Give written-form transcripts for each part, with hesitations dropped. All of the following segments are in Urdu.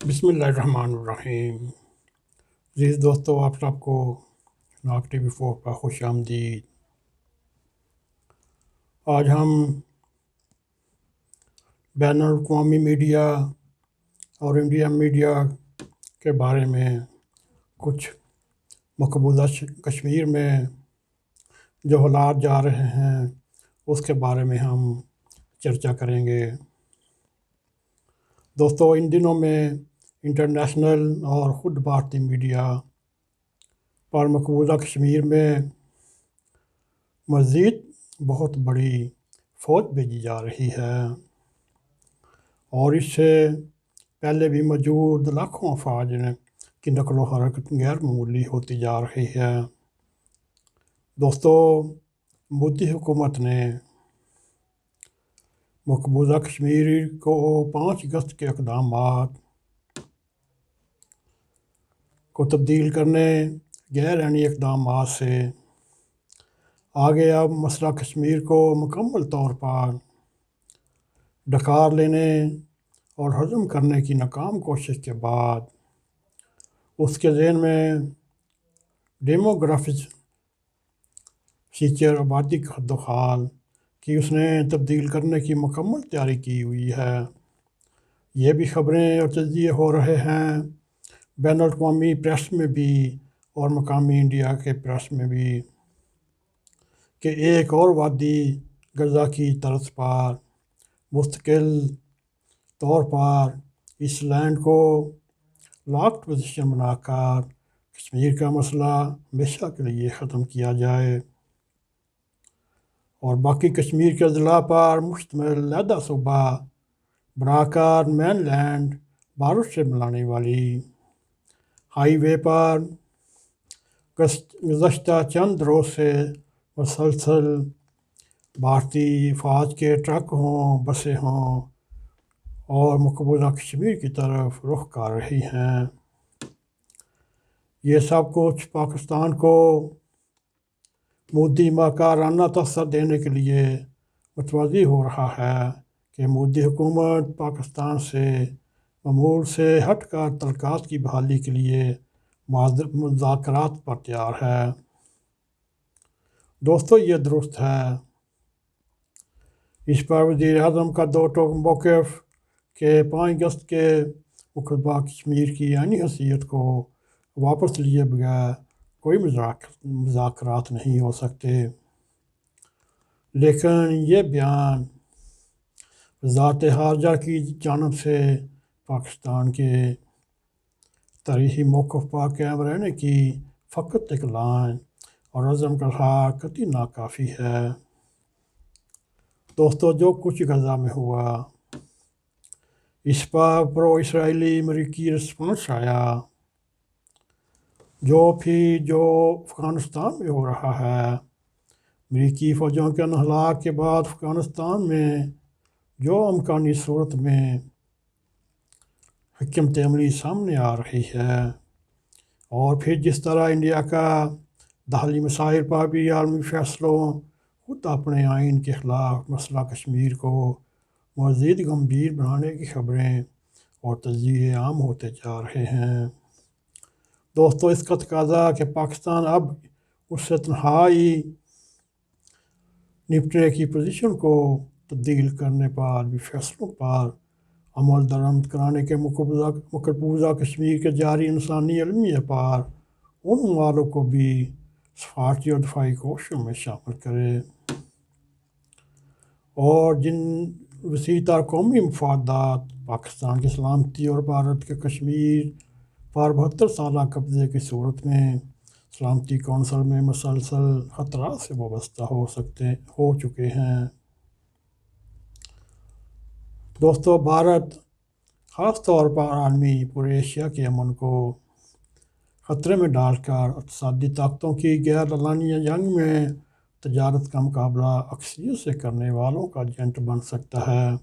بسم اللہ الرحمن الرحیم۔ عزیز دوستو، آپ سب کو ناگ ٹی وی 4 پر خوش آمدید۔ آج ہم بین الاقوامی میڈیا اور انڈیا میڈیا کے بارے میں کچھ مقبوضہ کشمیر میں جو حالات جا رہے ہیں اس کے بارے میں ہم چرچا کریں گے۔ دوستو، ان دنوں میں انٹرنیشنل اور خود بھارتی میڈیا پر مقبوضہ کشمیر میں مزید بہت بڑی فوج بھیجی جا رہی ہے اور اس سے پہلے بھی موجود لاکھوں افواج کی نقل و حرکت غیر معمولی ہوتی جا رہی ہے۔ دوستو، مودی حکومت نے مقبوضہ کشمیر کو 5 اگست کے اقدامات کو تبدیل کرنے غیر آئینی اقدامات سے آگے اب مسئلہ کشمیر کو مکمل طور پر ڈکار لینے اور ہضم کرنے کی ناکام کوشش کے بعد اس کے ذہن میں ڈیموگرافک فیچر آبادی کا حد و حال کی اس نے تبدیل کرنے کی مکمل تیاری کی ہوئی ہے۔ یہ بھی خبریں اور تجزیے ہو رہے ہیں بین الاقوامی پریس میں بھی اور مقامی انڈیا کے پریس میں بھی کہ ایک اور وادی غزہ کی طرز پر مستقل طور پر اس لینڈ کو لاکڈ پوزیشن بنا کر کشمیر کا مسئلہ ہمیشہ کے لیے ختم کیا جائے اور باقی کشمیر کے اضلاع پر مشتمل علیحدہ صوبہ بنا کر مین لینڈ بھارت سے ملانے والی ہائی وے پر گزشتہ چند روز سے مسلسل بھارتی فوج کے ٹرک ہوں، بسیں ہوں اور مقبوضہ کشمیر کی طرف رخ کر رہی ہیں۔ یہ سب کچھ پاکستان کو مودی مکارانہ تاثر دینے کے لیے متوجہ ہو رہا ہے کہ مودی حکومت پاکستان سے معمول سے ہٹ کر تعلقات کی بحالی کے لیے مذاکرات پر تیار ہے۔ دوستو، یہ درست ہے۔ اس پر وزیر اعظم کا دو ٹوک موقف کہ 5 اگست کے مقبوضہ کشمیر کی آئینی حیثیت کو واپس لیے بغیر کوئی مذاکرات نہیں ہو سکتے، لیکن یہ بیان وزارت خارجہ کی جانب سے پاکستان کے تاریخی موقف پر قائم رہنے کی فقط ایک لائن اور عزم کا اظہار قطعی ناکافی ہے۔ دوستو، جو کچھ غزہ میں ہوا اس پر پرو اسرائیلی امریکی رسپانس آیا، جو افغانستان میں ہو رہا ہے۔ امریکی فوجوں کے انہلاک کے بعد افغانستان میں جو امکانی صورت میں حکمت عملی سامنے آ رہی ہے اور پھر جس طرح انڈیا کا داخلی مسائل پر بھی عالمی فیصلوں خود اپنے آئین کے خلاف مسئلہ کشمیر کو مزید گمبھیر بنانے کی خبریں اور تجزیے عام ہوتے جا رہے ہیں۔ دوستو، اس کا تقاضا کہ پاکستان اب اس سے تنہائی نپٹنے کی پوزیشن کو تبدیل کرنے پر بھی فیصلوں پر عمل درآمد کرانے کے مقبوضہ کشمیر کے جاری انسانی المیہ پر ان اموالوں کو بھی سفارتی اور دفاعی کوششوں میں شامل کرے اور جن وسیع تر قومی مفادات پاکستان کی سلامتی اور بھارت کے کشمیر پر 72 سالہ قبضے کی صورت میں سلامتی کونسل میں مسلسل خطرات سے وابستہ ہو چکے ہیں۔ دوستو، بھارت خاص طور پر عالمی پورے ایشیا کے امن کو خطرے میں ڈال کر اقتصادی طاقتوں کی غیر اعلانیہ جنگ میں تجارت کا مقابلہ اکثریت سے کرنے والوں کا ایجنٹ بن سکتا ہے،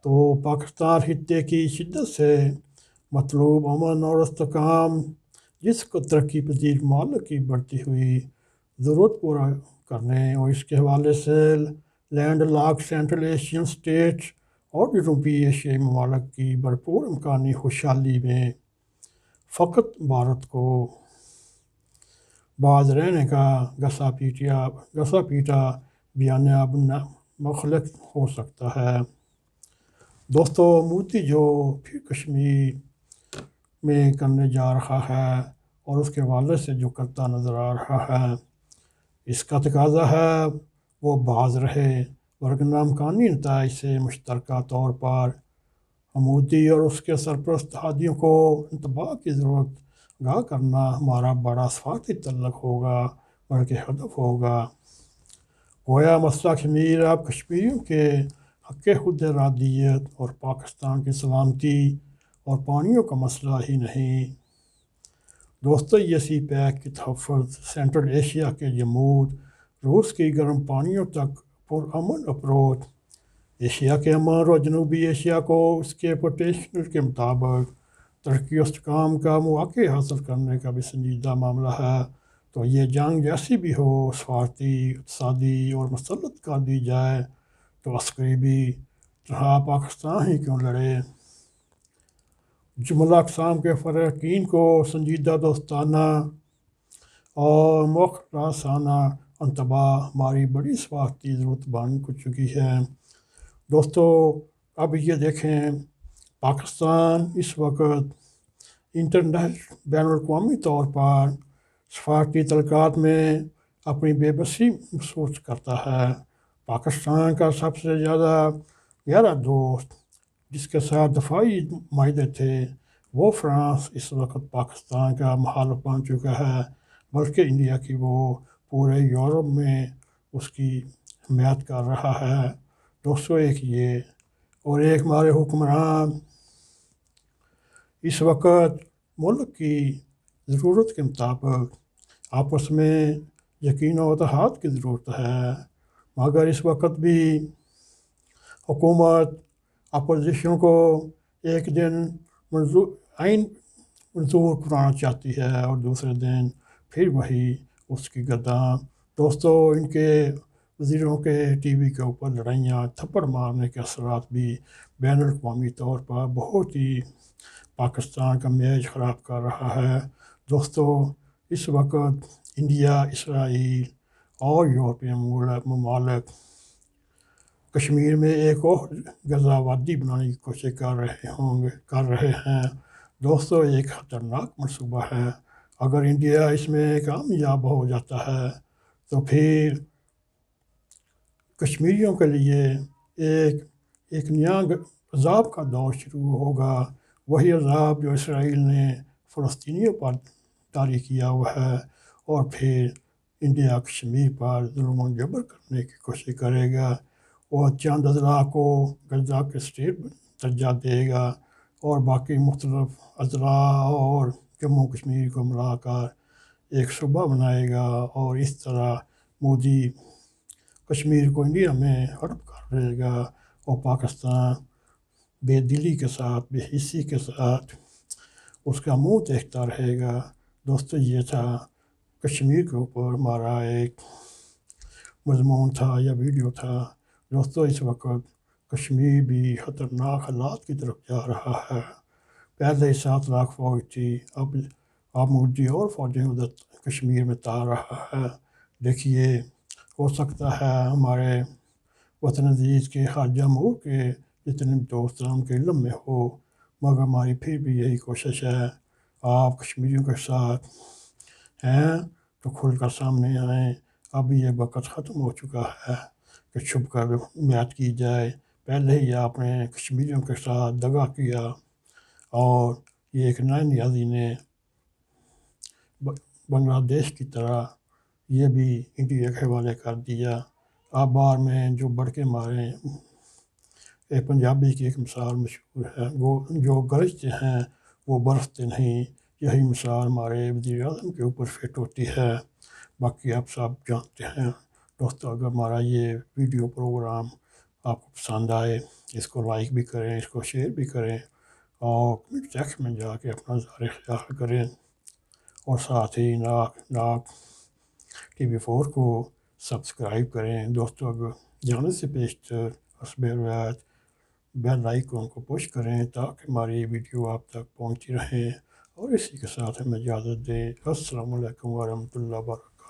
تو پاکستان خطے کی شدت سے مطلوب امن اور استحکام، جس کو ترقی پذیر ممالک کی بڑھتی ہوئی ضرورت پورا کرنے اور اس کے حوالے سے land lock central Asian states اور جنوبی ایشیائی ممالک کی بھرپور امکانی خوشحالی میں فقط بھارت کو باز رہنے کا گسا پیٹا بیانیہ مخلق ہو سکتا ہے۔ دوستو، مودی جو پھر کشمیر میں کرنے جا رہا ہے اور اس کے والد سے جو کرتا نظر آ رہا ہے، اس کا تقاضا ہے وہ باز رہے، ورنہ امکانی نتائج سے مشترکہ طور پر مودی اور اس کے سرپرست ہادیوں کو انتباہ کی ضرورت گاہ کرنا ہمارا بڑا سفارتی تعلق ہوگا، بلکہ ہدف ہوگا۔ گویا مسئلہ کشمیر اب کشمیریوں کے حق خود ارادیت اور پاکستان کی سلامتی اور پانیوں کا مسئلہ ہی نہیں۔ دوستو، یہ سی پیک کی تحفظ، سینٹرل ایشیا کے جمود، روس کی گرم پانیوں تک پرامن اپروچ، ایشیا کے امن اور جنوبی ایشیا کو اس کے پوٹینشل کے مطابق ترقی و استحکام کا مواقع حاصل کرنے کا بھی سنجیدہ معاملہ ہے۔ تو یہ جنگ جیسی بھی ہو، سفارتی، اقتصادی اور مسلط کر دی جائے تو عسکری بھی رہا پاکستان ہی کیوں لڑے۔ جملہ اقسام کے فریقین کو سنجیدہ دوستانہ اور مخلصانہ انتباہ ہماری بڑی سفارتی ضرورت بن چکی ہے۔ دوستو، اب یہ دیکھیں، پاکستان اس وقت انٹرنیشنل بین الاقوامی طور پر سفارتی تعلقات میں اپنی بے بسی محسوس کرتا ہے۔ پاکستان کا سب سے زیادہ گہرا دوست جس کے ساتھ دفاعی معاہدے تھے، وہ فرانس اس وقت پاکستان کا مخالف بن چکا ہے، بلکہ انڈیا کی وہ پورے یورپ میں اس کی حمایت کر رہا ہے۔ دوستو، ایک یہ اور ایک ہمارے حکمران اس وقت ملک کی ضرورت کے مطابق آپس میں یقین و اتحاد کی ضرورت ہے، مگر اس وقت بھی حکومت اپوزیشن کو ایک دن آئین منظور کرانا چاہتی ہے اور دوسرے دن پھر وہی اس کی گردان۔ دوستو، ان کے وزیروں کے ٹی وی کے اوپر لڑائیاں، تھپڑ مارنے کے اثرات بھی بین الاقوامی طور پر بہت ہی پاکستان کا امیج خراب کر رہا ہے۔ دوستو، اس وقت انڈیا، اسرائیل اور یورپین ممالک کشمیر میں ایک اور غزہ وادی بنانے کی کوشش کر رہے ہیں۔ دوستو، ایک خطرناک منصوبہ ہے۔ اگر انڈیا اس میں کامیاب ہو جاتا ہے تو پھر کشمیریوں کے لیے ایک نیا عذاب کا دور شروع ہوگا، وہی عذاب جو اسرائیل نے فلسطینیوں پر طاری کیا ہوا ہے، اور پھر انڈیا کشمیر پر ظلم و جبر کرنے کی کوشش کرے گا، اور چند اضلاع کو غزہ کے اسٹیٹ درجہ دے گا اور باقی مختلف اضلاع اور جموں کشمیر کو ملا کر ایک صوبہ بنائے گا، اور اس طرح مودی کشمیر کو انڈیا میں ہڑپ کر لے گا اور پاکستان بے دلی کے ساتھ، بے حسی کے ساتھ اس کا منہ دیکھتا رہے گا۔ دوستو، یہ تھا کشمیر کے اوپر ہمارا ایک مضمون تھا یا ویڈیو تھا۔ دوستو، اس وقت کشمیر بھی خطرناک حالات کی طرف جا رہا ہے۔ پہلے ہی 7 لاکھ فوج تھی، اب مودی اور فوجیں ادھر کشمیر میں تار رہا ہے۔ دیکھیے، ہو سکتا ہے ہمارے وطن عزیز کے خارجہ امور کے جتنے بھی دوست ان کے علم میں ہو، مگر ہماری پھر بھی یہی کوشش ہے، آپ کشمیریوں کے ساتھ ہیں تو کھل کر سامنے آئیں۔ اب یہ وقت ختم ہو چکا ہے کہ چھپ کر حمایت کی جائے۔ پہلے ہی آپ نے کشمیریوں کے ساتھ دغا کیا، اور یہ ایک نئے نیازی نے بنگلہ دیش کی طرح یہ بھی انڈیا کے حوالے کر دیا۔ آپ بار میں جو بڑھ کے مارے، ایک پنجابی کی ایک مثال مشہور ہے، وہ جو گرجتے ہیں وہ برستے نہیں۔ یہی مثال ہمارے وزیر اعظم کے اوپر فٹ ہوتی ہے۔ باقی آپ سب جانتے ہیں۔ دوستو، اگر ہمارا یہ ویڈیو پروگرام آپ کو پسند آئے، اس کو لائک بھی کریں، اس کو شیئر بھی کریں، اور کمنٹ سیکشن میں جا کے اپنا اظہار خیال کریں، اور ساتھ ہی ناک ٹی وی 4 کو سبسکرائب کریں۔ دوستو، اگر جانے سے پیشتر حسب روایت بیل آئیکن کو پش کریں تاکہ ہماری یہ ویڈیو آپ تک پہنچتی رہیں، اور اسی کے ساتھ ہمیں اجازت دیں۔ السلام علیکم ورحمۃ اللہ وبرکاتہ۔